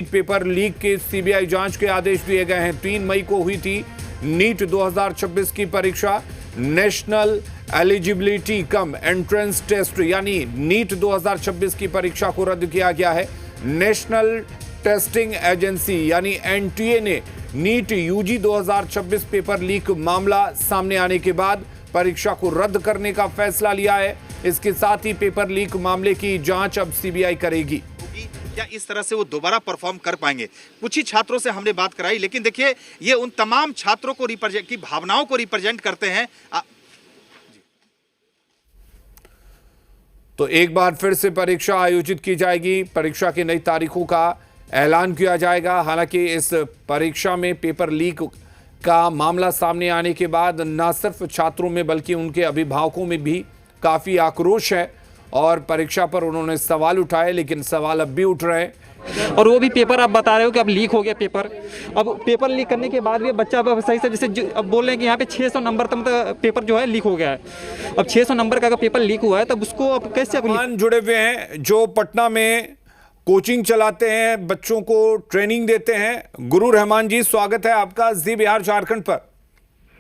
Paper leak के CBI जांच के आदेश दिए गए हैं। 3 मई को हुई थी नीट 2026 की परीक्षा। National eligibility cum entrance test यानी नीट 2026 की परीक्षा को रद्द किया गया है। नेशनल टेस्टिंग एजेंसी यानी एनटीए ने नीट यूजी 2026 पेपर लीक मामला सामने आने के बाद परीक्षा को रद्द करने का फैसला लिया है। इसके साथ ही पेपर लीक मामले की जांच अब सीबीआई करेगी। क्या इस तरह से वो दोबारा परफॉर्म कर पाएंगे? कुछ ही छात्रों से हमने बात कराई, लेकिन देखिए ये उन तमाम छात्रों को रिप्रेजेंट की भावनाओं को रिप्रेजेंट करते हैं। तो एक बार फिर से परीक्षा आयोजित की जाएगी। परीक्षा की नई तारीखों का ऐलान किया जाएगा। हालांकि इस परीक्षा में पेपर लीक का मामला सामने आने के बाद न सिर्फ छात्रों में बल्कि उनके अभिभावकों में भी काफी आक्रोश है और परीक्षा पर उन्होंने सवाल उठाए, लेकिन सवाल अब भी उठ रहे हैं। और वो भी पेपर आप बता रहे हो कि अब लीक हो गया पेपर। अब पेपर लीक करने के बाद भी बच्चा अब सही से जैसे अब बोल रहे हैं कि यहाँ पे 600 नंबर तक पेपर जो है लीक हो गया है। अब 600 नंबर का अगर पेपर लीक हुआ है तब उसको अब कैसे जुड़े हुए हैं जो पटना में कोचिंग चलाते हैं, बच्चों को ट्रेनिंग देते हैं। गुरु रहमान जी, स्वागत है आपका जी बिहार झारखंड पर।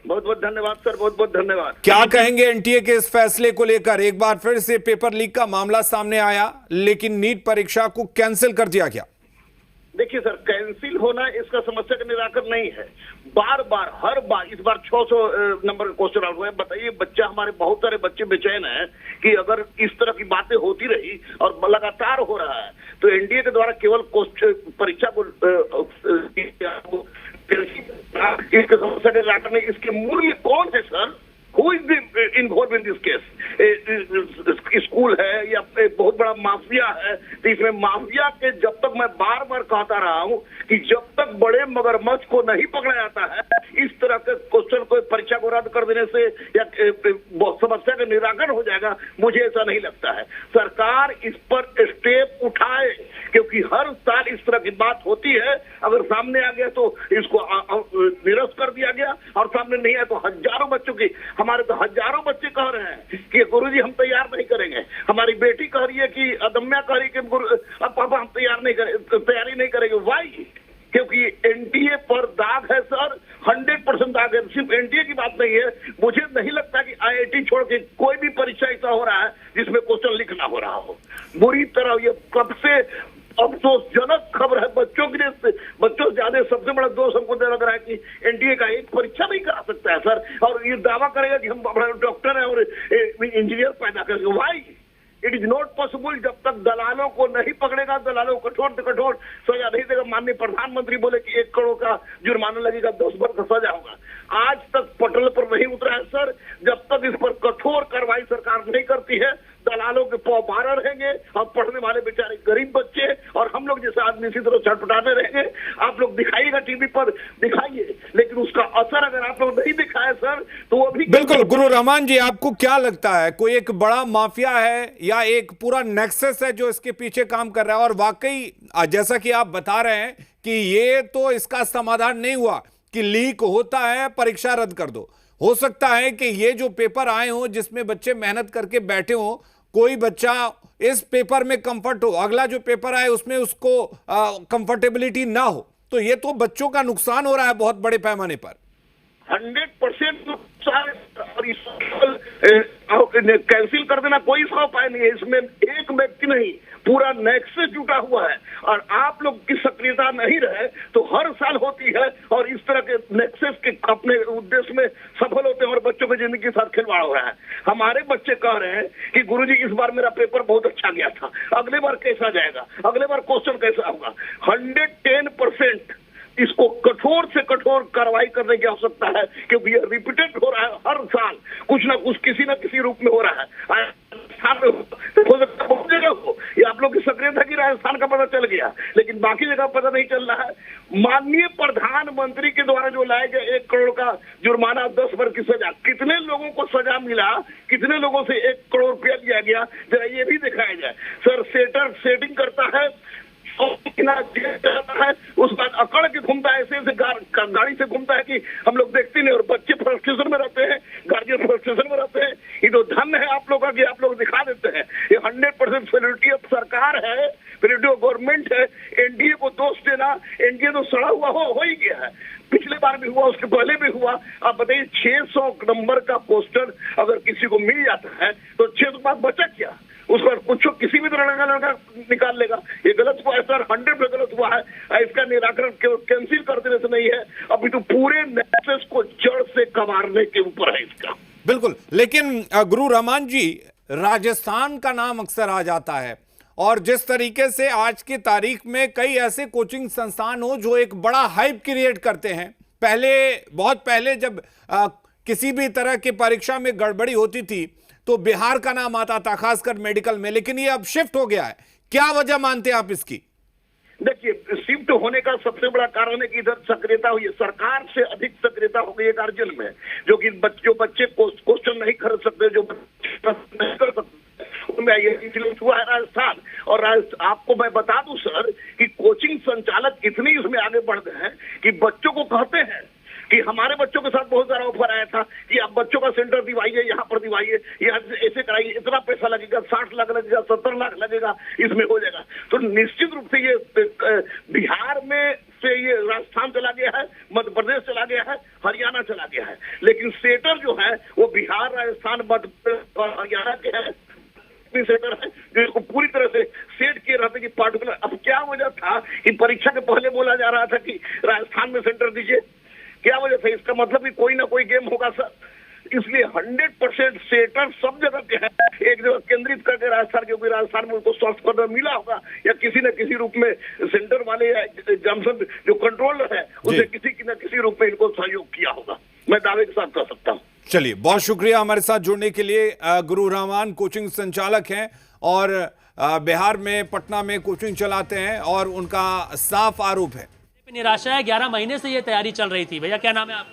बहुत बहुत धन्यवाद सर, बहुत बहुत धन्यवाद। क्या कहेंगे एनटीए के इस फैसले को लेकर? एक बार फिर से पेपर लीक का मामला सामने आया, लेकिन नीट परीक्षा को कैंसिल कर दिया गया। देखिए सर, कैंसिल होना इसका समस्या का निराकरण नहीं है। बार बार हर बार इस बार 600 नंबर का क्वेश्चन आउट हुआ है। बताइए, बच्चा हमारे बहुत सारे बच्चे बेचैन हैं कि अगर इस तरह की बातें होती रही और लगातार हो रहा है तो एनडीए के द्वारा केवल परीक्षा को इसके समस्या के निराकरण में इसके मूल्य कौन है sir? Who is involve in this case? School है या बहुत बड़ा माफिया है? तो इसमें माफिया के जब तक मैं बार बार कहता रहा हूं कि जब तक बड़े मगरमच्छ को नहीं पकड़ा जाता है, इस तरह के क्वेश्चन को परीक्षा को रद्द कर देने से या समस्या का निराकरण हो जाएगा, मुझे ऐसा नहीं लगता है। सरकार इस पर स्टेप उठाए, क्योंकि हर साल इस तरह की बात होती है। अगर सामने आ गया तो इसको निरस्त कर दिया गया और सामने नहीं आया तो हजारों बच्चों की, हमारे तो हजारों बच्चे कह रहे हैं कि गुरुजी हम तैयार नहीं करेंगे। हमारी बेटी कह रही है कि अदम्या कह रही है कि अब पापा हम तैयारी नहीं करेंगे। वाई? क्योंकि एनटीए पर दाग है सर, 100% दाग है। सिर्फ एनटीए की बात नहीं है, मुझे नहीं लगता कि आईआईटी छोड़ के कोई भी परीक्षा ऐसा हो रहा है जिसमें क्वेश्चन लीक ना हो रहा हो। बुरी तरह ये कब से अफसोसजनक खबर है बच्चों के लिए। बच्चों से ज्यादा सबसे बड़ा दोष हमको लग रहा है कि एनटीए का एक परीक्षा नहीं करा सकता है सर, और ये दावा करेगा कि हम डॉक्टर हैं और इंजीनियर पैदा करेंगे। Why? It is not possible. जब तक दलालों को नहीं पकड़ेगा, दलालों को कठोर से कठोर सजा नहीं देगा। माननीय प्रधानमंत्री बोले कि 1 करोड़ का जुर्माना लगेगा, 10 वर्ष का सजा होगा। आज तक पटल पर नहीं उतरा है सर। जब तक इस पर कठोर कार्रवाई सरकार नहीं करती है, दलालों के पौ बारह रहेंगे और पढ़ने वाले बेचारे गरीब बच्चे और हम लोग जैसे आदमी इसी तरह छटपटाते रहेंगे। आप लोग दिखाइएगा, टीवी पर दिखाइए, लेकिन उसका असर अगर आप लोग नहीं दिखाए सर तो वो भी। बिल्कुल गुरु रहमान जी, आपको क्या लगता है, कोई एक बड़ा माफिया है या एक पूरा नेक्सस है जो इसके पीछे काम कर रहा है? और वाकई जैसा कि आप बता रहे हैं कि ये तो इसका समाधान नहीं हुआ कि लीक होता है परीक्षा रद्द कर दो। हो सकता है कि ये जो पेपर आए हो जिसमें बच्चे मेहनत करके बैठे हो, कोई बच्चा इस पेपर में कंफर्ट हो, अगला जो पेपर आए उसमें उसको कंफर्टेबिलिटी ना हो, तो ये तो बच्चों का नुकसान हो रहा है बहुत बड़े पैमाने पर। 100% नुकसान। और कैंसिल कर देना कोई इसका उपाय नहीं है। इसमें एक व्यक्ति नहीं, पूरा नेक्सस जुटा हुआ है और आप लोग की सक्रियता नहीं रहे तो हर साल होती है और इस तरह के नेक्सस के अपने उद्देश्य में सफल होते हैं और बच्चों की जिंदगी के साथ खिलवाड़ हो रहा है। हमारे बच्चे कह रहे हैं कि गुरुजी इस बार मेरा पेपर बहुत अच्छा गया था, अगले बार कैसा जाएगा, अगले बार क्वेश्चन कैसा होगा। 110% इसको कठोर से कठोर कार्रवाई करने की आवश्यकता है, क्योंकि ये रिपीटेड हो रहा है हर साल, कुछ ना कुछ किसी न किसी रूप में हो रहा है। बहुत जगह हो, ये आप लोग की सक्रियता की राजस्थान का पता चल गया, लेकिन बाकी जगह पता नहीं चल रहा है। माननीय प्रधानमंत्री के द्वारा जो लाए गए 1 करोड़ का जुर्माना, 10 वर्ष की सजा, कितने लोगों को सजा मिला, कितने लोगों से 1 करोड़ रुपया लिया गया, जरा ये भी दिखाया जाए। सर सेटिंग करता है है, उस बाद अकड़ के घूमता है, ऐसे गाड़ी से घूमता है कि हम लोग देखते नहीं, और बच्चे फ्रस्ट्रेशन में रहते हैं, गार्जियन फ्रस्ट्रेशन में रहते हैं। ये तो धन है आप लोगों का कि आप लोग दिखा देते हैं। ये 100% फेलिटी ऑफ सरकार है, फेलिटी ऑफ गवर्नमेंट है। एनडीए को दोष देना एनडीए तो सड़ा हुआ हो ही गया है। पिछले बार भी हुआ, उसके पहले भी हुआ। आप बताइए 600 नंबर का पोस्टर अगर किसी को मिल जाता है तो 600 के बाद बचा क्या? उस पर कुछ किसी भी तरह का लड़का निकाल लेगा। ये गलत हुआ है सर, 100% गलत हुआ है। इसका निराकरण कैंसिल कर देने से नहीं है, अभी तो पूरे नेक्सस को जड़ से कबारने के ऊपर है इसका। बिल्कुल, लेकिन गुरु रहमान जी, राजस्थान का नाम अक्सर आ जाता है और जिस तरीके से आज की तारीख में कई ऐसे कोचिंग संस्थान हो जो एक बड़ा हाइप क्रिएट करते हैं। पहले, बहुत पहले जब किसी भी तरह की परीक्षा में गड़बड़ी होती थी तो बिहार का नाम आता था, खासकर मेडिकल में, लेकिन ये अब शिफ्ट हो गया है। क्या वजह मानते हैं आप इसकी? देखिए, शिफ्ट होने का सबसे बड़ा कारण है कि इधर सक्रियता हुई है, सरकार से अधिक सक्रियता हो गई है गार्जियन में, जो कि जो बच्चे क्वेश्चन नहीं खरीद सकते, जो नहीं कर सकते, उनमें ये इन्फ्लुएंस हुआ है राजस्थान। और आपको मैं बता दूं सर कि कोचिंग संचालक इतनी इसमें आगे बढ़ गए हैं कि बच्चों को कहते हैं कि हमारे बच्चों के साथ बहुत सारा ऑफर आया था कि आप बच्चों का सेंटर दिवाइए, यहाँ पर दिवाइए, यहाँ ऐसे कराइए, इतना पैसा लगेगा, 60 लाख लगेगा, 70 लाख लगेगा, इसमें हो जाएगा। तो निश्चित रूप से ये बिहार में से ये राजस्थान चला गया है, मध्य प्रदेश चला गया है, हरियाणा चला गया है, लेकिन सेटर जो है वो बिहार, राजस्थान, मध्य प्रदेश और हरियाणा के हैं। सेटर है जो इसको पूरी तरह से सेट किए रहते कि पार्टिकुलर। अब क्या वजह था कि परीक्षा के पहले बोला जा रहा था कि राजस्थान में सेंटर दीजिए? क्या वजह था? इसका मतलब कि कोई ना कोई गेम होगा सर। इसलिए 100% सेटर सब जगह के हैं, एक जगह केंद्रित करके राजस्थान, क्योंकि राजस्थान में उनको स्वास्थ्य पद मिला होगा या किसी न किसी रूप में सेंटर वाले या एग्जामिनेशन जो कंट्रोलर है उसे किसी न किसी रूप में इनको सहयोग किया होगा, मैं दावे के साथ कह सकता हूँ। चलिए, बहुत शुक्रिया हमारे साथ जुड़ने के लिए। गुरु रहमान कोचिंग संचालक हैं और बिहार में, पटना में कोचिंग चलाते हैं और उनका साफ आरोप है, निराशा है। 11 महीने से ये तैयारी चल रही थी। भैया क्या नाम है आपका?